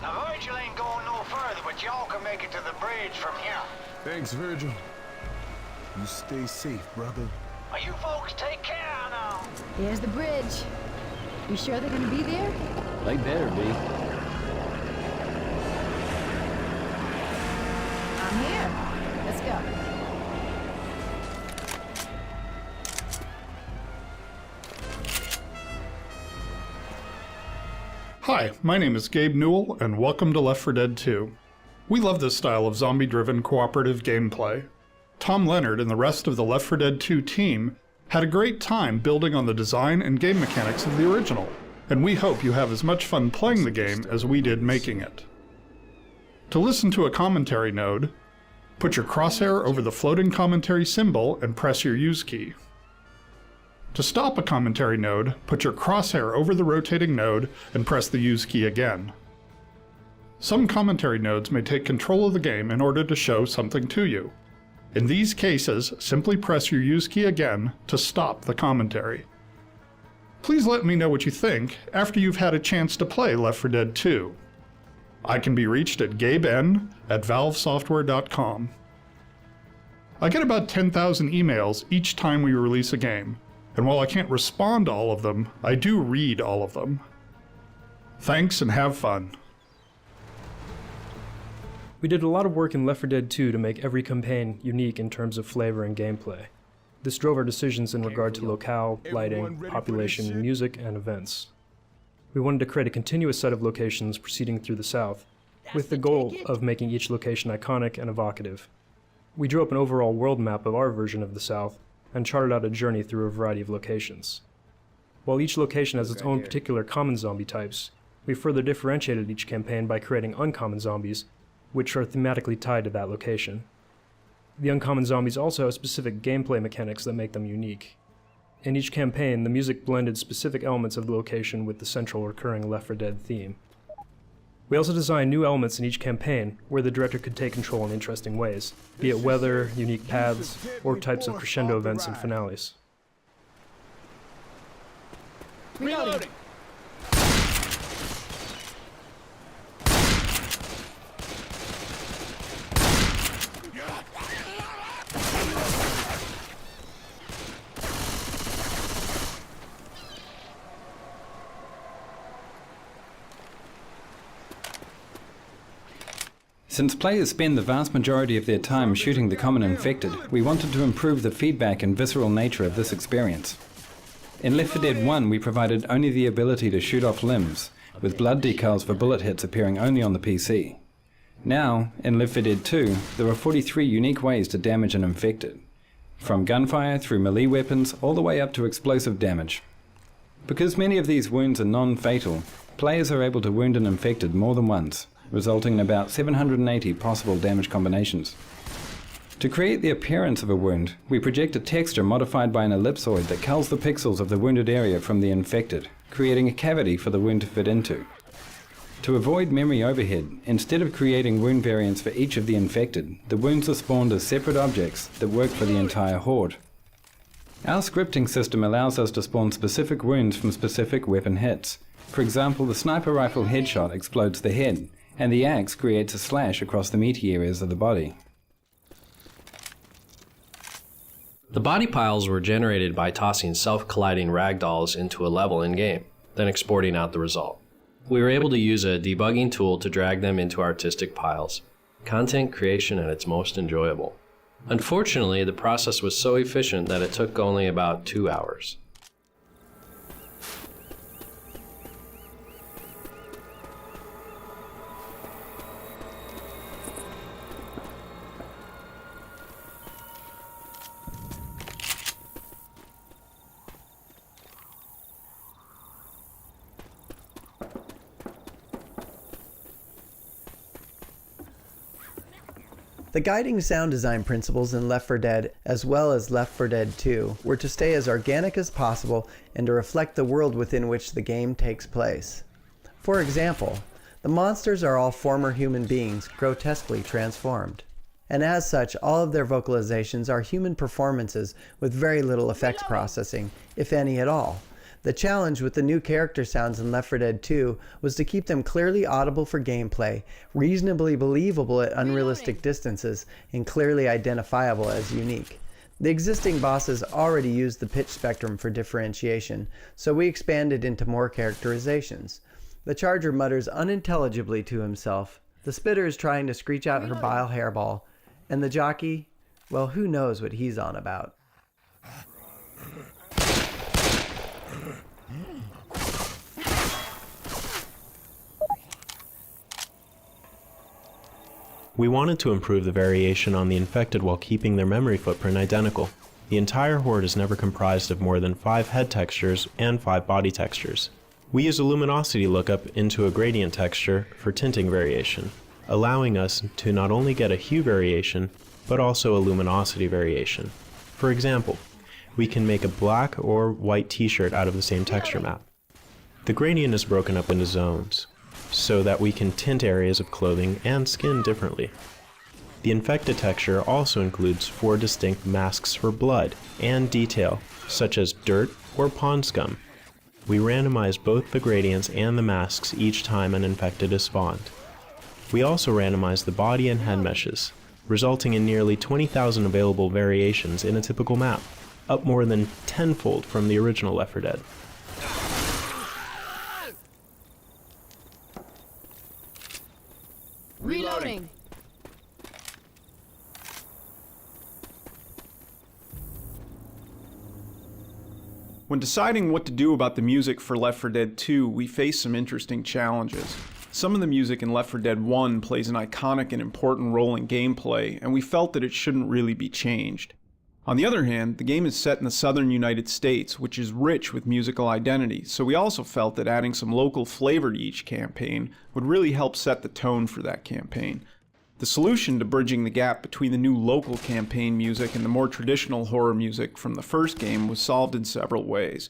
Now, Virgil ain't going no further, but y'all can make it to the bridge from here. Thanks, Virgil. You stay safe, brother. Well, you folks take care now. There's the bridge. You sure they're gonna be there? They better be. I'm here. Let's go. Hi, my name is Gabe Newell, and welcome to Left 4 Dead 2. We love this style of zombie-driven cooperative gameplay. Tom Leonard and the rest of the Left 4 Dead 2 team had a great time building on the design and game mechanics of the original, and we hope you have as much fun playing the game as we did making it. To listen to a commentary node, put your crosshair over the floating commentary symbol and press your use key. To stop a commentary node, put your crosshair over the rotating node and press the use key again. Some commentary nodes may take control of the game in order to show something to you. In these cases, simply press your use key again to stop the commentary. Please let me know what you think after you've had a chance to play Left 4 Dead 2. I can be reached at gaben@valvesoftware.com. I get about 10,000 emails each time we release a game, and while I can't respond to all of them, I do read all of them. Thanks and have fun. We did a lot of work in Left 4 Dead 2 to make every campaign unique in terms of flavor and gameplay. This drove our decisions in regard to locale, lighting, population, music, and events. We wanted to create a continuous set of locations proceeding through the South, with the goal of making each location iconic and evocative. We drew up an overall world map of our version of the South, and charted out a journey through a variety of locations. While each location has its own particular common zombie types, we further differentiated each campaign by creating uncommon zombies, which are thematically tied to that location. The uncommon zombies also have specific gameplay mechanics that make them unique. In each campaign, the music blended specific elements of the location with the central recurring Left 4 Dead theme. We also designed new elements in each campaign where the director could take control in interesting ways, be it weather, unique paths, or types of crescendo events and finales. Reloading. Since players spend the vast majority of their time shooting the common infected, we wanted to improve the feedback and visceral nature of this experience. In Left 4 Dead 1, we provided only the ability to shoot off limbs, with blood decals for bullet hits appearing only on the PC. Now, in Left 4 Dead 2, there are 43 unique ways to damage an infected, from gunfire through melee weapons all the way up to explosive damage. Because many of these wounds are non-fatal, players are able to wound an infected more than once, resulting in about 780 possible damage combinations. To create the appearance of a wound, we project a texture modified by an ellipsoid that culls the pixels of the wounded area from the infected, creating a cavity for the wound to fit into. To avoid memory overhead, instead of creating wound variants for each of the infected, the wounds are spawned as separate objects that work for the entire horde. Our scripting system allows us to spawn specific wounds from specific weapon hits. For example, the sniper rifle headshot explodes the head, and the axe creates a slash across the meaty areas of the body. The body piles were generated by tossing self-colliding ragdolls into a level in-game, then exporting out the result. We were able to use a debugging tool to drag them into artistic piles. Content creation at its most enjoyable. Unfortunately, the process was so efficient that it took only about 2 hours. The guiding sound design principles in Left 4 Dead, as well as Left 4 Dead 2, were to stay as organic as possible and to reflect the world within which the game takes place. For example, the monsters are all former human beings, grotesquely transformed. And as such, all of their vocalizations are human performances with very little effects processing, if any at all. The challenge with the new character sounds in Left 4 Dead 2 was to keep them clearly audible for gameplay, reasonably believable at unrealistic distances, and clearly identifiable as unique. The existing bosses already used the pitch spectrum for differentiation, so we expanded into more characterizations. The Charger mutters unintelligibly to himself, the Spitter is trying to screech out her bile hairball, and the Jockey, well, who knows what he's on about. We wanted to improve the variation on the infected while keeping their memory footprint identical. The entire horde is never comprised of more than 5 head textures and 5 body textures. We use a luminosity lookup into a gradient texture for tinting variation, allowing us to not only get a hue variation, but also a luminosity variation. For example, we can make a black or white t-shirt out of the same texture map. The gradient is broken up into zones, so that we can tint areas of clothing and skin differently. The infected texture also includes 4 distinct masks for blood and detail, such as dirt or pond scum. We randomize both the gradients and the masks each time an infected is spawned. We also randomize the body and head meshes, resulting in nearly 20,000 available variations in a typical map, up more than tenfold from the original Left 4 Dead. Reloading. When deciding what to do about the music for Left 4 Dead 2, we faced some interesting challenges. Some of the music in Left 4 Dead 1 plays an iconic and important role in gameplay, and we felt that it shouldn't really be changed. On the other hand, the game is set in the southern United States, which is rich with musical identity, so we also felt that adding some local flavor to each campaign would really help set the tone for that campaign. The solution to bridging the gap between the new local campaign music and the more traditional horror music from the first game was solved in several ways.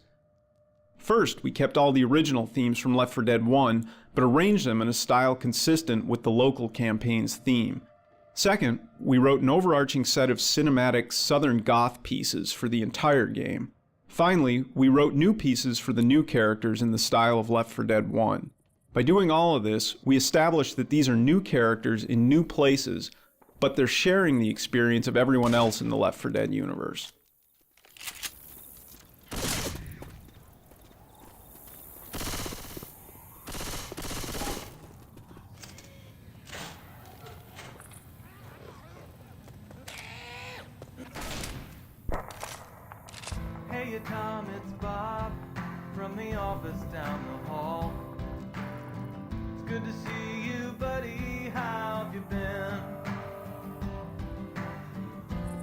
First, we kept all the original themes from Left 4 Dead 1, but arranged them in a style consistent with the local campaign's theme. Second, we wrote an overarching set of cinematic Southern Goth pieces for the entire game. Finally, we wrote new pieces for the new characters in the style of Left 4 Dead 1. By doing all of this, we established that these are new characters in new places, but they're sharing the experience of everyone else in the Left 4 Dead universe. you, Tom, it's Bob from the office down the hall. It's good to see you, buddy. How have you been?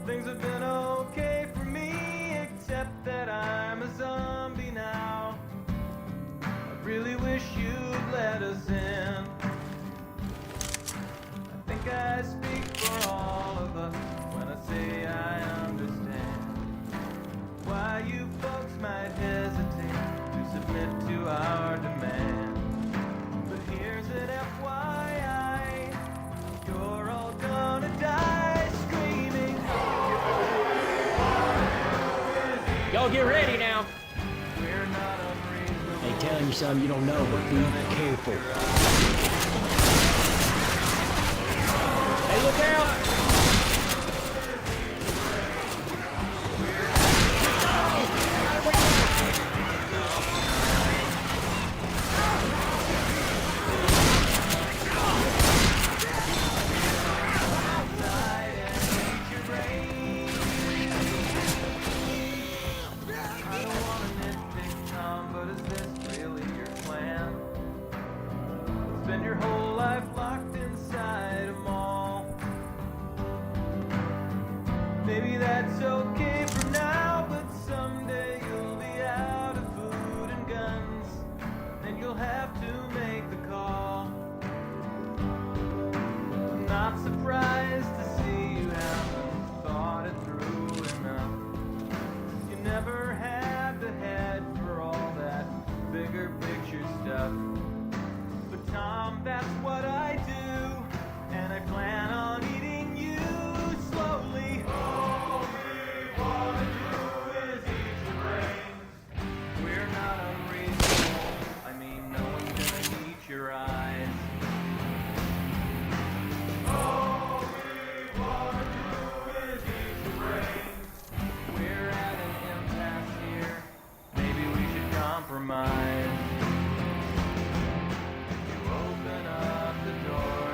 Things have been okay for me, except that I'm a zombie now. I really wish you'd let us in. I think I speak for all of us when I say I understand why you folks might hesitate to submit to our demand. But here's an FYI, you're all gonna die screaming. Y'all get ready now. We're not unreasonable. They telling you something you don't know, but be careful. Hey, look out! I don't wanna nitpick, Tom, but is this really your plan? Spend your whole life locked inside a mall. Maybe that's okay for now, but someday you'll be out of food and guns, and you'll have to make the call. I'm not surprised to see you haven't thought it through enough. You never had the head for all that bigger picture stuff. But Tom, that's what I do, and I plan on eating you slowly. All we wanna do is eat your brains. We're not unreasonable. I mean, no one's gonna eat your eyes. All we wanna do is eat your brains. We're at an impasse here. Maybe we should compromise. You open up the door.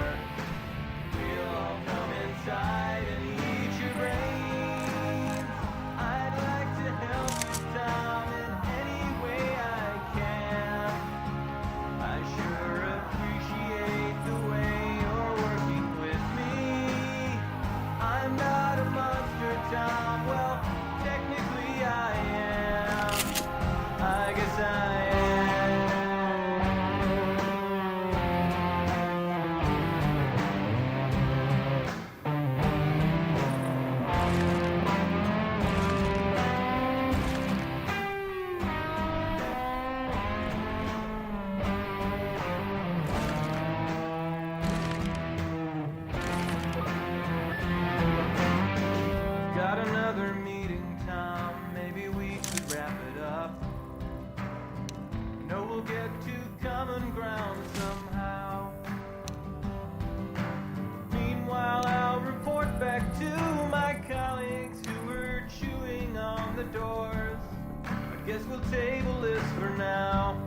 We'll all come inside and eat your brains. I'd like to help you, Tom, in any way I can. I sure appreciate the way you're working with me. I'm not a monster, Tom. Well, technically I am. I guess I am. Got another meeting, Tom. Maybe we could wrap it up. Know we'll get to common ground somehow. Meanwhile, I'll report back to my colleagues who were chewing on the doors. I guess we'll table this for now.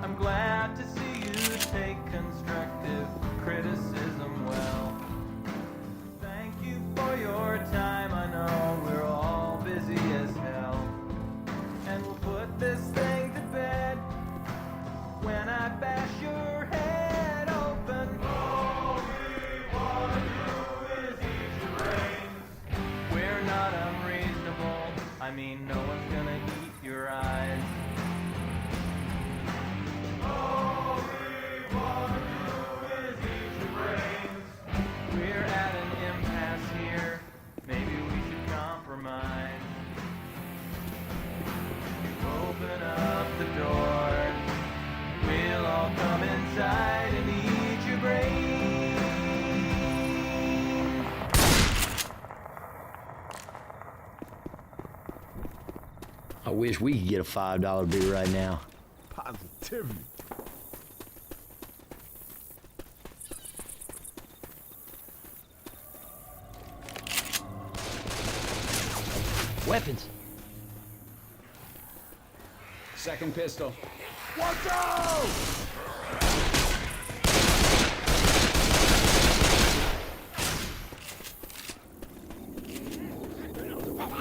I'm glad to see you take constructive criticism well. Thank you for your time. I know we're all busy as hell. And we'll put this thing to bed when I bash your head open. All we wanna do is eat your brains. We're not unreasonable. I mean, no one's gonna eat your eyes. All we wanna do is eat your brains. We're at an impasse here. Maybe we should compromise. You open up the door. We'll all come inside and eat your brains. I wish we could get a $5 beer right now. Positivity. Weapons. Second pistol. Watch out!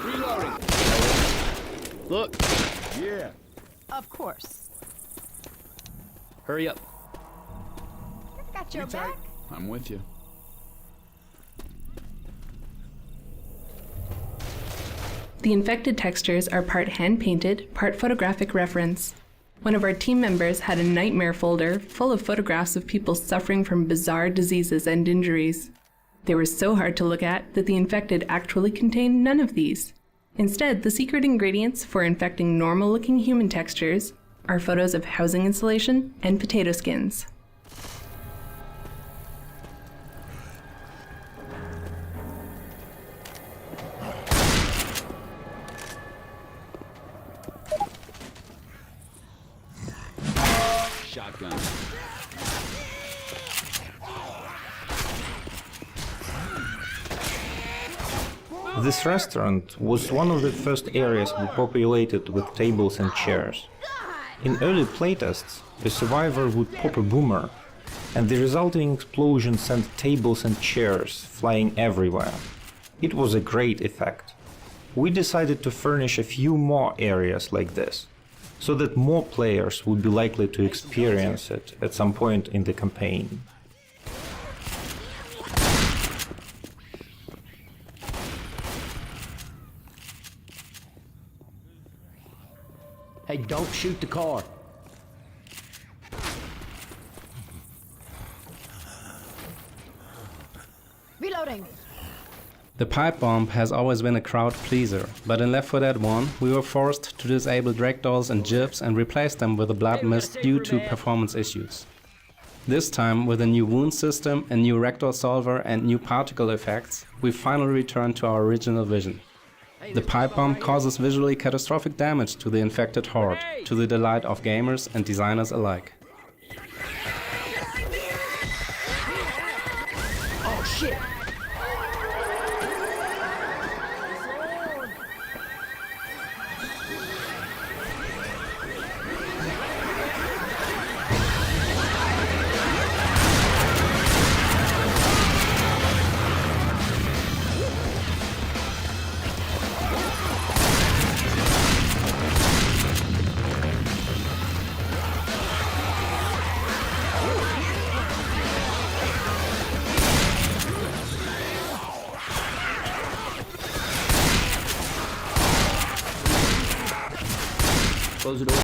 Reloading. Look! Yeah. Of course. Hurry up. Got your back. I'm with you. The infected textures are part hand-painted, part photographic reference. One of our team members had a nightmare folder full of photographs of people suffering from bizarre diseases and injuries. They were so hard to look at that the infected actually contained none of these. Instead, the secret ingredients for infecting normal-looking human textures are photos of housing insulation and potato skins. Shotgun. This restaurant was one of the first areas we populated with tables and chairs. In early playtests, the survivor would pop a boomer, and the resulting explosion sent tables and chairs flying everywhere. It was a great effect. We decided to furnish a few more areas like this, so that more players would be likely to experience it at some point in the campaign. Hey, don't shoot the car. Reloading. The pipe bomb has always been a crowd pleaser, but in Left 4 Dead 1 we were forced to disable ragdolls and gyps and replace them with a blood mist due to performance issues. This time, with a new wound system, a new ragdoll solver and new particle effects, we finally returned to our original vision. The pipe bomb causes visually catastrophic damage to the infected horde, to the delight of gamers and designers alike. Oh, shit! Close the door.